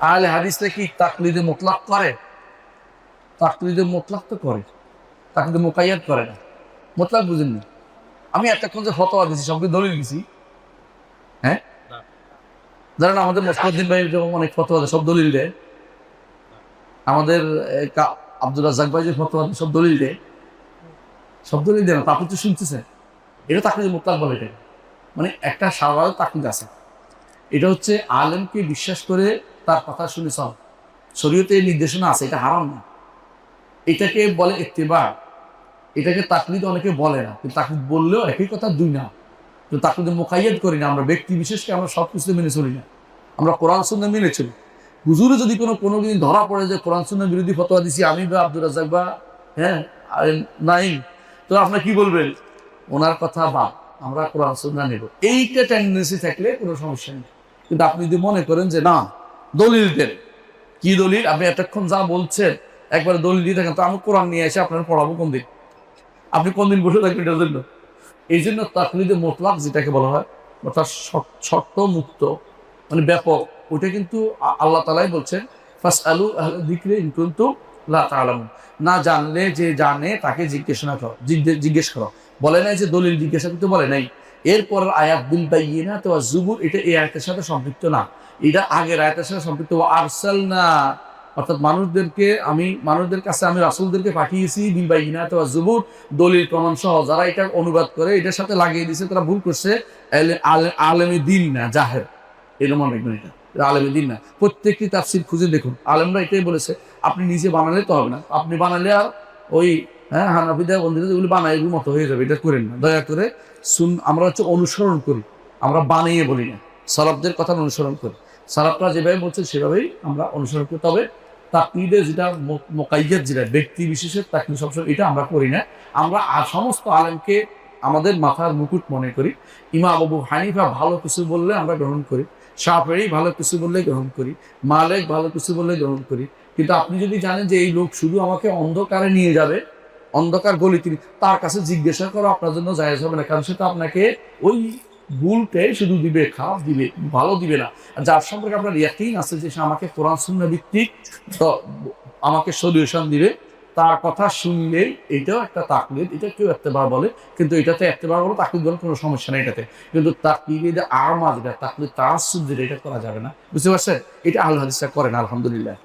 আহলে হাদিসরা কি তাকলিদে মুতলাক করে? তাকলিদে মুতলাক তো করে, তাকলিদে মুকাইয়াদ করে না। মুতলাক বুঝেননি? আমি এতক্ষণ যে ফতোয়া দিছি সবকে দলিল দিছি, হ্যাঁ? ধরেন আমাদের মোস্তাউদ্দিন ভাই যেমন অনেক ফতোয়া দেয়, সব দলিল দেয়। আমাদের আব্দুল রাজ্জাক ভাই যে ফতোয়া দেয়, সব দলিল দেয়। সব দলিল দেয় না, তা আপনি তো শুনতেছেন। এটা তাকলিদে মুতলাক বলে। এটা মানে একটা সাধারণ তাকলিদ আছে। এটা হচ্ছে আলেমকে বিশ্বাস করে তার কথা শুনে চল। শরীয়তে এই নির্দেশনা আছে, এটা হারাম না। এটাকে বলে ইত্তেবা। এটাকে তাকলিদ অনেকে বলে না, কিন্তু তাকলিদ বললেও একই কথা দুই না। কিন্তু তাকলিদে মুকাইয়াদ করি না, আমরা ব্যক্তি বিশেষকে আমরা সব কিছু মেনে চলি না। আমরা কোরআন সুন্নাহ মেনে চলি। হুজুরে যদি কোনো দিন ধরা পড়ে যে কোরআন সুন্নাহ বিরোধী ফতোয়া দিছি আমি বা আব্দুর রাজ্জাক বা হ্যাঁ নাই, তো আপনার কি বলবেন? ওনার কথা বা আমরা কোরআন সুন্নাহ নেব, এইটা টেন্ডেন্সি থাকলে কোনো সমস্যা নেই। কিন্তু আপনি যদি মনে করেন যে না, দলিল দেন, কি দলিল? আপনি এতক্ষণ যা বলছেন একবারে দলিল দিয়ে থাকেন, তো আমি কোরআন নিয়ে এসে আপনার পড়াবো কোন দিন? আপনি কোন দিন বসে থাকবেন এটার জন্য? এই জন্য তাকলিদে মুতলাক যেটাকে বলা হয়, অর্থাৎ শর্ত মুক্ত, মানে ব্যাপক, ওটা কিন্তু আল্লাহ তাআলাই বলছেন ফাসআলু আহলা যিকরি ইন কুনতুম লা তা'লামুন। না জানলে যে জানে তাকে জিজ্ঞেস করো। বলে নাই যে দলিল জিজ্ঞাসা করতে বলে নাই। এরপর আয়াত বিল বায়িনাতি ওয়াজ জুবুর, এটা এই আয়াতের সাথে সম্পৃক্ত না, এটা আগের আয়াতের সাথে সম্পৃক্ত। আরসালনা, অর্থাৎ মানুষদের কাছে আমি রাসূলদেরকে পাঠিয়েছি বিল বায়িনাতি ওয়াজ জুবুর, দলিল প্রমাণ সহ। যারা এটা অনুবাদ করে এটার সাথে লাগিয়ে দিয়েছে তারা ভুল করছে। আলেমে দিন না, জাহের, এরকম দেখবেন। এটা আলেমে দিন না। প্রত্যেকটি তাফসীর খুঁজে দেখুন, আলেমরা এটাই বলেছে। আপনি নিজে বানালে তো হবে না, আপনি বানালে আর ওই হানাফিদের বন্ধুদের এগুলো বানায় এগুলো মতো হয়ে যাবে। এটা করেন না দয়া করে। আমরা হচ্ছে অনুসরণ করি, আমরা বানিয়ে বলি না। সালাফদের কথা অনুসরণ করি, সালাফরা যেভাবে বলছে সেভাবেই আমরা অনুসরণ করি। তবে তাকলিদের যেটা মুকাইয়াদ, যেটা ব্যক্তি বিশেষের তাকলিদ, সবসময় এটা আমরা করি না। আমরা সমস্ত আলেমকে আমাদের মাথার মুকুট মনে করি। ইমাম আবু হানিফা ভালো কিছু বললে আমরা গ্রহণ করি, শাফেঈ ভালো কিছু বললে গ্রহণ করি, মালিক ভালো কিছু বললে গ্রহণ করি। কিন্তু আপনি যদি জানেন যে এই লোক শুধু আমাকে অন্ধকারে নিয়ে যাবে, অন্ধকার গলি, তিনি তার কাছে জিজ্ঞাসা করো আপনার জন্য জায়েজ হবে না। কারণ সেটা আপনাকে ওই ভুলকে শুধু দিবে, খারাপ দিবে, ভালো দিবে না। আর যার সম্পর্কে আপনার ইয়াকিন আছে যে সে আমাকে কোরআন সুন্নাহ ভিত্তিক আমাকে সলিউশন দিবে, তার কথা শুনলেই এটাও একটা তাকলিদ। এটা কেউ ইত্তেবা বলে, কিন্তু এটাতে ইত্তেবা বলে, তাকলিদ বলে কোনো সমস্যা নেই এটাতে। কিন্তু তাকলিদ আমা যেটা, তাকলিদ তাআসসুব যেটা, এটা করা যাবে না। বুঝতে পারছেন? এটা আহলে হাদিসরা করে না, আলহামদুলিল্লাহ।